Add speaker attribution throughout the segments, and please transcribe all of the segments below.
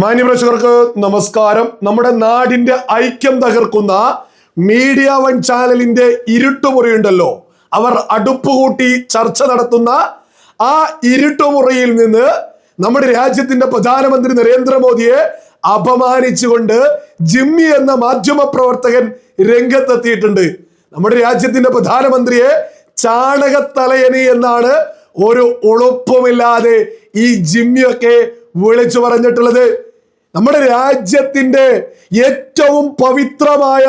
Speaker 1: മാന്യപ്രേക്ഷകർക്ക് നമസ്കാരം. നമ്മുടെ നാടിന്റെ ഐക്യം തകർക്കുന്ന മീഡിയ വൺ ചാനലിന്റെ ഇരുട്ടുമുറിയുണ്ടല്ലോ, അവർ അടുപ്പുകൂട്ടി ചർച്ച നടത്തുന്ന ആ ഇരുട്ടുമുറിയിൽ നിന്ന് നമ്മുടെ രാജ്യത്തിന്റെ പ്രധാനമന്ത്രി നരേന്ദ്രമോദിയെ അപമാനിച്ചുകൊണ്ട് ജിമ്മി എന്ന മാധ്യമ പ്രവർത്തകൻ രംഗത്തെത്തിയിട്ടുണ്ട്. നമ്മുടെ രാജ്യത്തിന്റെ പ്രധാനമന്ത്രിയെ ചാണകത്തലയനി എന്നാണ് ഒരു ഉളുപ്പുമില്ലാതെ ഈ ജിമ്മിയൊക്കെ വിളിച്ചു പറഞ്ഞിട്ടുള്ളത്. നമ്മുടെ രാജ്യത്തിന്റെ ഏറ്റവും പവിത്രമായ,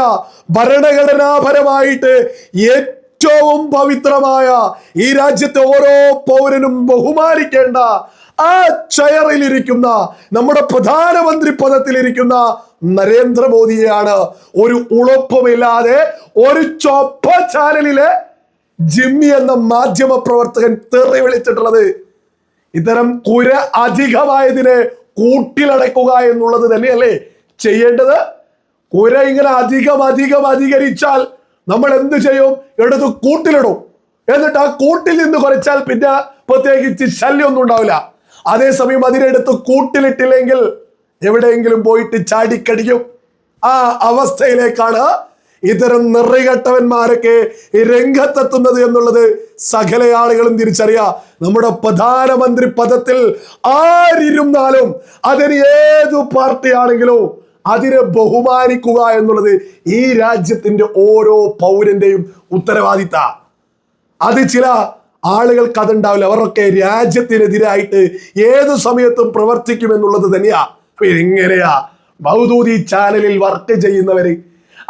Speaker 1: ഭരണഘടനാപരമായിട്ട് ഏറ്റവും പവിത്രമായ ഈ രാജ്യത്തെ ഓരോ പൗരനും ബഹുമാനിക്കേണ്ട ആ ചെയറിലിരിക്കുന്ന, നമ്മുടെ പ്രധാനമന്ത്രി പദത്തിലിരിക്കുന്ന നരേന്ദ്രമോദിയെയാണ് ഒരു ഉളുപ്പുമില്ലാതെ ഒരു ചൊപ്പ ചാനലിലെ ജിമ്മി എന്ന മാധ്യമ പ്രവർത്തകൻ തെറി വിളിച്ചിട്ടുള്ളത്. ഇത്തരം കുര അധികമായതിനെ കൂട്ടിലടക്കുക എന്നുള്ളത് തന്നെയല്ലേ ചെയ്യേണ്ടത്. കുര ഇങ്ങനെ അധികരിച്ചാൽ നമ്മൾ എന്ത് ചെയ്യും? എടുത്ത് കൂട്ടിലിടും. എന്നിട്ട് ആ കൂട്ടിൽ നിന്ന് കുറച്ചാൽ പിന്നെ പ്രത്യേകിച്ച് ശല്യമൊന്നും ഉണ്ടാവില്ല. അതേസമയം അതിനെടുത്ത് കൂട്ടിലിട്ടില്ലെങ്കിൽ എവിടെയെങ്കിലും പോയിട്ട് ചാടിക്കടിക്കും. ആ അവസ്ഥയിലേക്കാണ് ഇത്തരം നിറകെട്ടവന്മാരൊക്കെ രംഗത്തെത്തുന്നത് എന്നുള്ളത് സകല ആളുകളും തിരിച്ചറിയാം. നമ്മുടെ പ്രധാനമന്ത്രി പദത്തിൽ ആരിരുന്നാലും, അതിന് ഏതു പാർട്ടിയാണെങ്കിലും അതിനെ ബഹുമാനിക്കുക എന്നുള്ളത് ഈ രാജ്യത്തിന്റെ ഓരോ പൗരന്റെയും ഉത്തരവാദിത്ത. അത് ചില ആളുകൾക്ക് അതുണ്ടാവില്ല. അവരൊക്കെ രാജ്യത്തിനെതിരായിട്ട് ഏതു സമയത്തും പ്രവർത്തിക്കുമെന്നുള്ളത് തന്നെയാ. എങ്ങനെയാ മൗദൂദി ചാനലിൽ വർക്ക് ചെയ്യുന്നവര്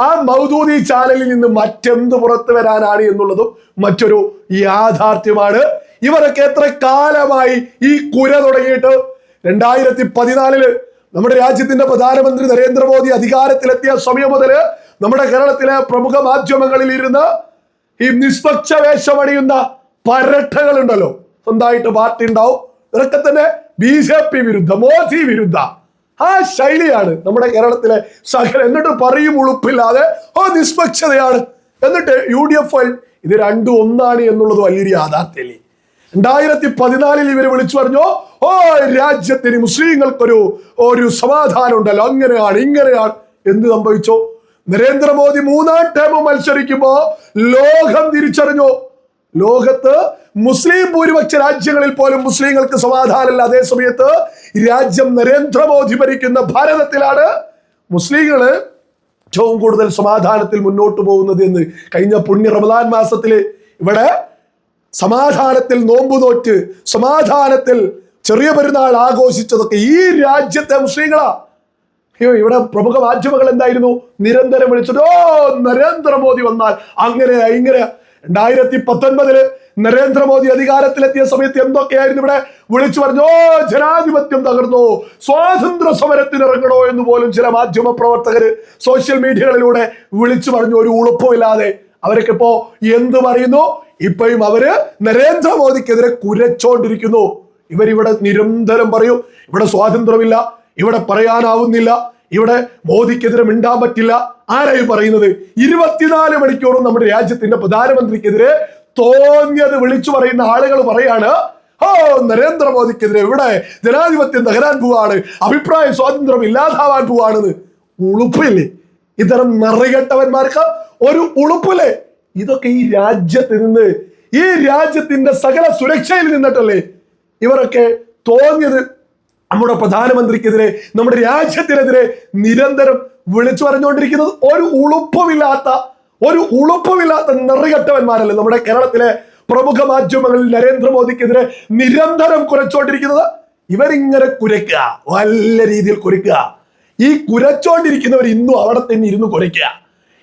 Speaker 1: ആ മൗദൂദി ചാനലിൽ നിന്ന് മറ്റെന്ത് പുറത്തു വരാനാണ് എന്നുള്ളതും മറ്റൊരു യാഥാർത്ഥ്യമാണ്. ഇവരൊക്കെ എത്ര കാലമായി ഈ കുര തുടങ്ങിയിട്ട്? 2014 നമ്മുടെ രാജ്യത്തിന്റെ പ്രധാനമന്ത്രി നരേന്ദ്രമോദി അധികാരത്തിലെത്തിയ സമയം മുതല് നമ്മുടെ കേരളത്തിലെ പ്രമുഖ മാധ്യമങ്ങളിൽ ഇരുന്ന് ഈ നിഷ്പക്ഷ വേഷമണിയുന്ന പരട്ടകൾ ഉണ്ടല്ലോ, സ്വന്തമായിട്ട് പാർട്ടി ഉണ്ടാവും, ഇതൊക്കെ തന്നെ BJP വിരുദ്ധ, മോദി വിരുദ്ധ ആ ശൈലിയാണ് നമ്മുടെ കേരളത്തിലെ സകല. എന്നിട്ട് പറയും ഉളുപ്പില്ലാതെ നിഷ്പക്ഷതയാണ്. എന്നിട്ട് UDF ഇത് രണ്ടും ഒന്നാണ് എന്നുള്ളത് വലിയൊരു യാഥാർത്ഥ്യമല്ലേ. 2014 ഇവര് വിളിച്ചു പറഞ്ഞു, രാജ്യത്തിന് മുസ്ലിങ്ങൾക്കൊരു സമാധാനം ഉണ്ടല്ലോ, അങ്ങനെയാണ് ഇങ്ങനെയാണ്. എന്ത് സംഭവിച്ചോ? നരേന്ദ്രമോദി 3ാം ടേം മത്സരിക്കുമ്പോ ലോകം തിരിച്ചറിഞ്ഞു. ലോകത്ത് മുസ്ലിം ഭൂരിപക്ഷ രാജ്യങ്ങളിൽ പോലും മുസ്ലിങ്ങൾക്ക് സമാധാനമില്ല. അതേ സമയത്ത് രാജ്യം നരേന്ദ്രമോദി ഭരിക്കുന്ന ഭാരതത്തിലാണ് മുസ്ലിങ്ങള് ഏറ്റവും കൂടുതൽ സമാധാനത്തിൽ മുന്നോട്ട് പോകുന്നത് എന്ന് കഴിഞ്ഞ പുണ്യ റമദാൻ മാസത്തില് ഇവിടെ സമാധാനത്തിൽ നോമ്പ് നോറ്റ് സമാധാനത്തിൽ ചെറിയ പെരുന്നാൾ ആഘോഷിച്ചതൊക്കെ ഈ രാജ്യത്തെ മുസ്ലിങ്ങളാ. ഇവിടെ പ്രമുഖ മാധ്യമങ്ങൾ എന്തായിരുന്നു നിരന്തരം വിളിച്ചത്? നരേന്ദ്രമോദി വന്നാൽ അങ്ങനെയാ ഇങ്ങനെയാ. 2019 നരേന്ദ്രമോദി അധികാരത്തിലെത്തിയ സമയത്ത് എന്തൊക്കെയായിരുന്നു ഇവിടെ വിളിച്ചു പറഞ്ഞു? ജനാധിപത്യം തകർന്നു, സ്വാതന്ത്ര്യ സമരത്തിനിറങ്ങണോ എന്ന് പോലും ചില മാധ്യമ പ്രവർത്തകര് സോഷ്യൽ മീഡിയകളിലൂടെ വിളിച്ചു പറഞ്ഞു. ഒരു ഉളുപ്പമില്ലാതെ അവരൊക്കെ ഇപ്പോ എന്ത് പറയുന്നു? ഇപ്പോഴും അവര് നരേന്ദ്രമോദിക്കെതിരെ കുരച്ചോണ്ടിരിക്കുന്നു. ഇവരിവിടെ നിരന്തരം പറയും ഇവിടെ സ്വാതന്ത്ര്യമില്ല, ഇവിടെ പറയാനാവുന്നില്ല, ഇവിടെ മോദിക്കെതിരെ മിണ്ടാൻ പറ്റില്ല. ആരായി പറയുന്നത്? 24 മണിക്കൂറും നമ്മുടെ രാജ്യത്തിന്റെ പ്രധാനമന്ത്രിക്കെതിരെ തോന്നിയത് വിളിച്ചു പറയുന്ന ആളുകൾ പറയാണ്, നരേന്ദ്രമോദിക്കെതിരെ ഇവിടെ ജനാധിപത്യം തകരാൻ പോവാണ്, അഭിപ്രായ സ്വാതന്ത്ര്യം ഇല്ലാതാവാൻ പോവാണെന്ന്. ഉളുപ്പില്ലേ? ഇത്തരം നിറകെട്ടവന്മാർക്ക് ഒരു ഉളുപ്പില്ലേ? ഇതൊക്കെ ഈ രാജ്യത്ത് നിന്ന്, ഈ രാജ്യത്തിന്റെ സകല സുരക്ഷയിൽ നിന്നിട്ടല്ലേ ഇവരൊക്കെ തോന്നിയത് നമ്മുടെ പ്രധാനമന്ത്രിക്കെതിരെ, നമ്മുടെ രാജ്യത്തിനെതിരെ നിരന്തരം വിളിച്ചു പറഞ്ഞുകൊണ്ടിരിക്കുന്നത്. ഒരു ഉളുപ്പമില്ലാത്ത നിറകെട്ടവന്മാരല്ലേ നമ്മുടെ കേരളത്തിലെ പ്രമുഖ മാധ്യമങ്ങളിൽ നരേന്ദ്രമോദിക്കെതിരെ നിരന്തരം കുരച്ചോണ്ടിരിക്കുന്നത്. ഇവരിങ്ങനെ കുരയ്ക്കുക, നല്ല രീതിയിൽ കുരയ്ക്കുക. ഈ കുരച്ചോണ്ടിരിക്കുന്നവർ ഇന്നും അവിടെ തന്നെ ഇരുന്ന് കുരയ്ക്കുക.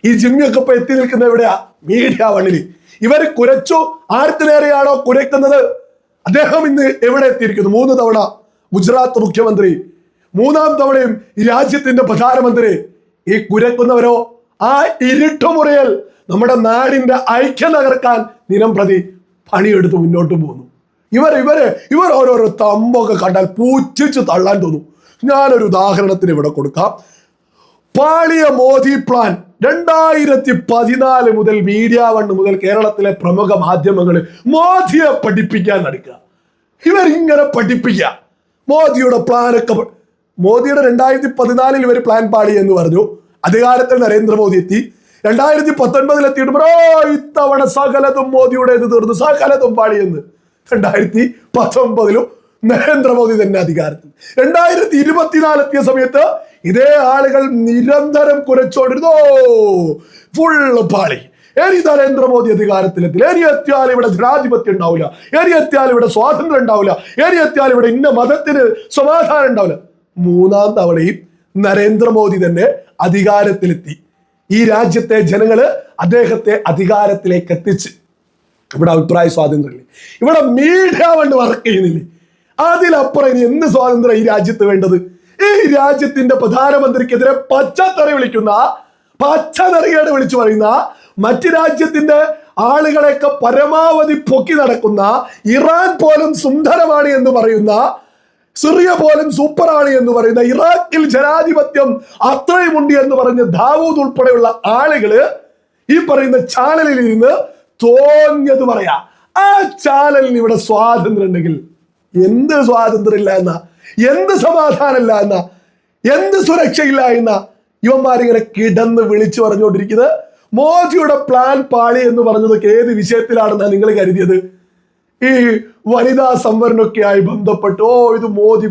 Speaker 1: ഈ ജിമ്മിയൊക്കെ ഇപ്പൊ എത്തി നിൽക്കുന്ന എവിടെയാ? മീഡിയ വണ്ണിൽ. ഇവർ കുരച്ചു. ആർക്ക് നേരെയാണോ കുരയ്ക്കുന്നത് അദ്ദേഹം ഇന്ന് എവിടെ എത്തിയിരിക്കുന്നു? 3 തവണ ഗുജറാത്ത് മുഖ്യമന്ത്രി, 3ാം തവണയും രാജ്യത്തിന്റെ പ്രധാനമന്ത്രി. ഈ കുരക്കുന്നവരോ ആ ഇരുട്ടുമുറിയൽ നമ്മുടെ നാടിന്റെ ഐക്യം തകർക്കാൻ ദിനം പ്രതി പണിയെടുത്ത് മുന്നോട്ട് പോകുന്നു. ഇവർ ഓരോരോ തമ്പൊക്കെ കണ്ടാൽ പൂച്ചിച്ച് തള്ളാൻ തോന്നും. ഞാനൊരു ഉദാഹരണത്തിന് ഇവിടെ കൊടുക്കാം. പാളിയ മോദി പ്ലാൻ 2014 മുതൽ മീഡിയ വൺ മുതൽ കേരളത്തിലെ പ്രമുഖ മാധ്യമങ്ങൾ മോദിയെ പഠിപ്പിക്കാൻ നടക്കുക. ഇവരിങ്ങനെ പഠിപ്പിക്കുക. മോദിയുടെ പ്ലാനൊക്കെ മോദിയുടെ 2014 ഇവർ പ്ലാൻ പാടി എന്ന് പറഞ്ഞു. അധികാരത്തിൽ നരേന്ദ്രമോദി എത്തി. 2019 എത്തിയിട്ട് ഇത്തവണ സകലതും മോദിയുടേത് തീർന്നു, സകലതും പാടിയെന്ന്. 2019 നരേന്ദ്രമോദി തന്നെ അധികാരത്തിൽ. 2024 എത്തിയ സമയത്ത് ഇതേ ആളുകൾ നിരന്തരം കുരച്ചോണ്ടിരുന്നു, ഫുള്ള് പാളി. ഇനി നരേന്ദ്രമോദി അധികാരത്തിലെത്തില്ല, ഇനി എത്തിയാൽ ഇവിടെ ജനാധിപത്യം ഉണ്ടാവില്ല, ഇനി എത്തിയാൽ ഇവിടെ സ്വാതന്ത്ര്യം ഉണ്ടാവില്ല, ഇനി എത്തിയാൽ ഇവിടെ ഇന്ന മതത്തിന് സമാധാനം ഉണ്ടാവില്ല. 3ാം തവണയും നരേന്ദ്രമോദി തന്നെ അധികാരത്തിലെത്തി. ഈ രാജ്യത്തെ ജനങ്ങള് അദ്ദേഹത്തെ അധികാരത്തിലേക്ക് എത്തിച്ച്. ഇവിടെ അഭിപ്രായ സ്വാതന്ത്ര്യമില്ലേ, ഇവിടെ മീഡിയ കൊണ്ട് വർക്ക് ചെയ്യുന്നില്ലേ, അതിലപ്പുറം ഇനി എന്ത് സ്വാതന്ത്ര്യം ഈ രാജ്യത്ത് വേണ്ടത്? ഈ രാജ്യത്തിന്റെ പ്രധാനമന്ത്രിക്കെതിരെ പച്ചത്തറി വിളിക്കുന്ന, പച്ചതറികേട് വിളിച്ചു പറയുന്ന, മറ്റു രാജ്യത്തിന്റെ ആളുകളെയൊക്കെ പരമാവധി പൊക്കി നടക്കുന്ന, ഇറാൻ പോലും സുന്ദരമാണ് എന്ന് പറയുന്ന, സിറിയ പോലും സൂപ്പറാണ് എന്ന് പറയുന്ന, ഇറാഖിൽ ജനാധിപത്യം അത്രയുമുണ്ട് എന്ന് പറഞ്ഞ ദാവൂദ് ഉൾപ്പെടെയുള്ള ആളുകള് ഈ പറയുന്ന ചാനലിൽ ഇരുന്ന് തോന്നിയത് പറയാ. ആ ചാനലിന് ഇവിടെ സ്വാതന്ത്ര്യം ഉണ്ടെങ്കിൽ എന്ത് സ്വാതന്ത്ര്യം ഇല്ല എന്ന, എന്ത് സമാധാനമില്ല എന്ന, എന്ത് സുരക്ഷയില്ല എന്ന ഇവന്മാരിങ്ങനെ കിടന്ന് വിളിച്ചു പറഞ്ഞുകൊണ്ടിരിക്കുന്നത്. മോദിയുടെ പ്ലാൻ പാളി എന്ന് പറഞ്ഞതൊക്കെ ഏത് വിഷയത്തിലാണെന്നാണ് നിങ്ങൾ കരുതിയത്? ഈ വനിതാ സംവരണമൊക്കെയായി ബന്ധപ്പെട്ട് ഇത് മോദി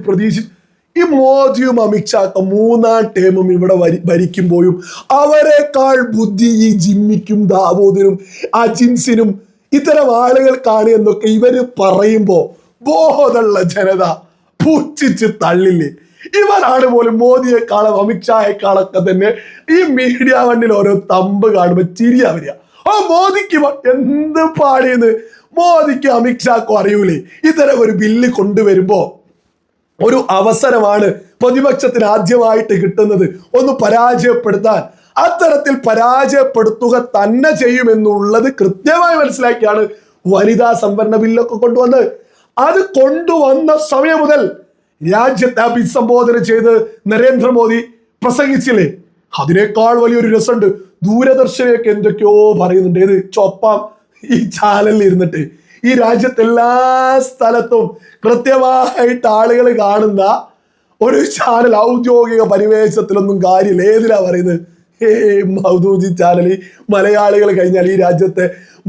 Speaker 1: ഈ മോദിയും അമിത്ഷാക്ക 3ാം ടേമും ഇവിടെ ഭരിക്കുമ്പോഴും അവരെക്കാൾ ബുദ്ധി ഈ ജിമ്മിക്കും ദാവൂദിനും അജിൻസിനും ഇത്തരം ആളുകൾക്കാണ് എന്നൊക്കെ ഇവര് പറയുമ്പോ ബോധമുള്ള ജനത പുച്ഛിച്ച് തള്ളില്ലേ? ഇവരാണ് പോലും മോദിയെക്കാളും അമിത്ഷായെക്കാളൊക്കെ തന്നെ ഈ മീഡിയ വണ്ടിൽ ഓരോ തമ്പ് കാണുമ്പോ ചിരിയാ വരിക. മോദിക്ക് എന്ത് പാടിയെന്ന് മോദിക്ക് അമിത്ഷാക്കും അറിയൂലേ? ഇത്തരം ഒരു ബില്ല് കൊണ്ടുവരുമ്പോ ഒരു അവസരമാണ് പ്രതിപക്ഷത്തിന് ആദ്യമായിട്ട് കിട്ടുന്നത് ഒന്ന് പരാജയപ്പെടുത്താൻ. അത്തരത്തിൽ പരാജയപ്പെടുത്തുക തന്നെ ചെയ്യുമെന്നുള്ളത് കൃത്യമായി മനസ്സിലാക്കിയാണ് വനിതാ സംവരണ ബില്ലൊക്കെ കൊണ്ടുവന്നത്. അത് കൊണ്ടുവന്ന സമയം മുതൽ രാജ്യത്തെ അഭിസംബോധന ചെയ്ത് നരേന്ദ്രമോദി പ്രസംഗിച്ചില്ലേ? അതിനേക്കാൾ വലിയൊരു രസമുണ്ട്. ദൂരദർശനയൊക്കെ എന്തൊക്കെയോ പറയുന്നുണ്ട്. ഏത് ചൊപ്പം ഈ ചാനലിൽ ഇരുന്നിട്ട് ഈ രാജ്യത്തെ എല്ലാ സ്ഥലത്തും കൃത്യമായിട്ട് ആളുകൾ കാണുന്ന ഒരു ചാനൽ, ഔദ്യോഗിക പരിവേശത്തിലൊന്നും കാര്യമില്ല. ഏതിലാ പറയുന്നത്? മൗദൂദി ചാനൽ. മലയാളികൾ കഴിഞ്ഞാൽ ഈ രാജ്യത്തെ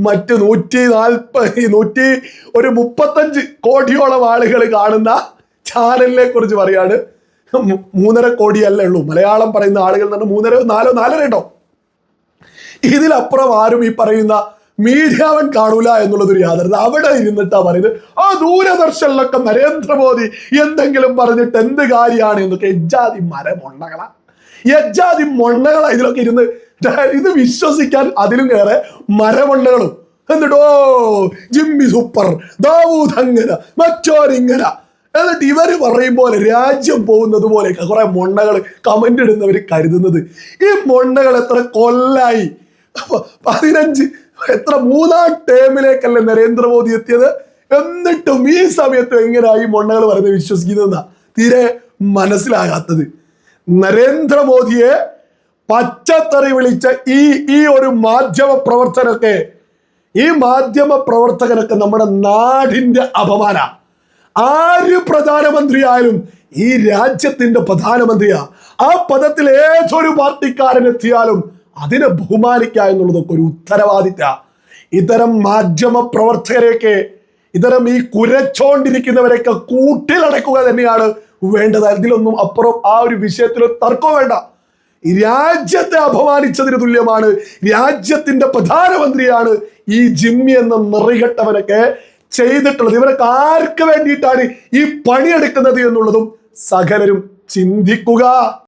Speaker 1: മറ്റ് 135 കോടിയോളം ആളുകൾ കാണുന്ന ചാനലിനെ കുറിച്ച് പറയാണ്. 3.5 കോടിയല്ലേ ഉള്ളൂ മലയാളം പറയുന്ന ആളുകൾ എന്ന് പറഞ്ഞാൽ 3, 4 കേട്ടോ. ഇതിലപ്പുറം ആരും ഈ പറയുന്ന മീഡിയ വൺ കാണൂല എന്നുള്ളതൊരു യാഥാർത്ഥ്യം. അവിടെ ഇരുന്നിട്ടാ പറയുന്നത് ദൂരദർശനിലൊക്കെ നരേന്ദ്രമോദി എന്തെങ്കിലും പറഞ്ഞിട്ട് എന്ത് കാര്യമാണ് എന്നൊക്കെ. എജ്ജാതി മൊണ്ണകളാ ഇതിലൊക്കെ ഇരുന്ന് ഇത് വിശ്വസിക്കാൻ അതിലും ഏറെ മരമൊണ്ണകളും. എന്നിട്ടോ ജിമ്മി സൂപ്പർ, ദാവൂദ് അങ്ങനെ, മറ്റോരിങ്ങനെ, എന്നിട്ട് ഇവര് പറയും പോലെ രാജ്യം പോകുന്നത് പോലെയൊക്കെ കുറെ മൊണ്ണകൾ കമന്റ് ഇടുന്നവർ കരുതുന്നത്. ഈ മൊണ്ണകൾ എത്ര കൊല്ലായി? 15 3ാം ടേമിലേക്കല്ലേ നരേന്ദ്രമോദി എത്തിയത്? എന്നിട്ടും ഈ സമയത്ത് എങ്ങനെയായി മൊണ്ണകൾ പറയുന്നത് വിശ്വസിക്കുന്നതെന്നാ തീരെ മനസ്സിലാകാത്തത്. നരേന്ദ്രമോദിയെ പച്ചത്തറി വിളിച്ച ഈ ഒരു മാധ്യമ പ്രവർത്തകനൊക്കെ നമ്മുടെ നാടിന്റെ അപമാന. ആര് പ്രധാനമന്ത്രിയായാലും ഈ രാജ്യത്തിന്റെ പ്രധാനമന്ത്രിയാ. ആ പദത്തിൽ ഏതൊരു പാർട്ടിക്കാരൻ എത്തിയാലും അതിനെ ബഹുമാനിക്കുക എന്നുള്ളതൊക്കെ ഒരു ഉത്തരവാദിത്ത. ഇത്തരം മാധ്യമ പ്രവർത്തകരെയൊക്കെ, ഇത്തരം ഈ കുരച്ചോണ്ടിരിക്കുന്നവരെയൊക്കെ കൂട്ടിലടക്കുക തന്നെയാണ് വേണ്ടത്. അതിലൊന്നും അപ്പുറം ആ ഒരു വിഷയത്തിൽ തർക്കം വേണ്ട. രാജ്യത്തെ അപമാനിച്ചതിന് തുല്യമാണ്. രാജ്യത്തിന്റെ പ്രധാനമന്ത്രിയാണ് ഈ ജിമ്മി എന്ന നിറികെട്ടവനൊക്കെ ചെയ്തിട്ടുള്ളത്. ഇവരൊക്കെ ആർക്ക് വേണ്ടിയിട്ടാണ് ഈ പണിയെടുക്കുന്നത് എന്നുള്ളതും സകലരും ചിന്തിക്കുക.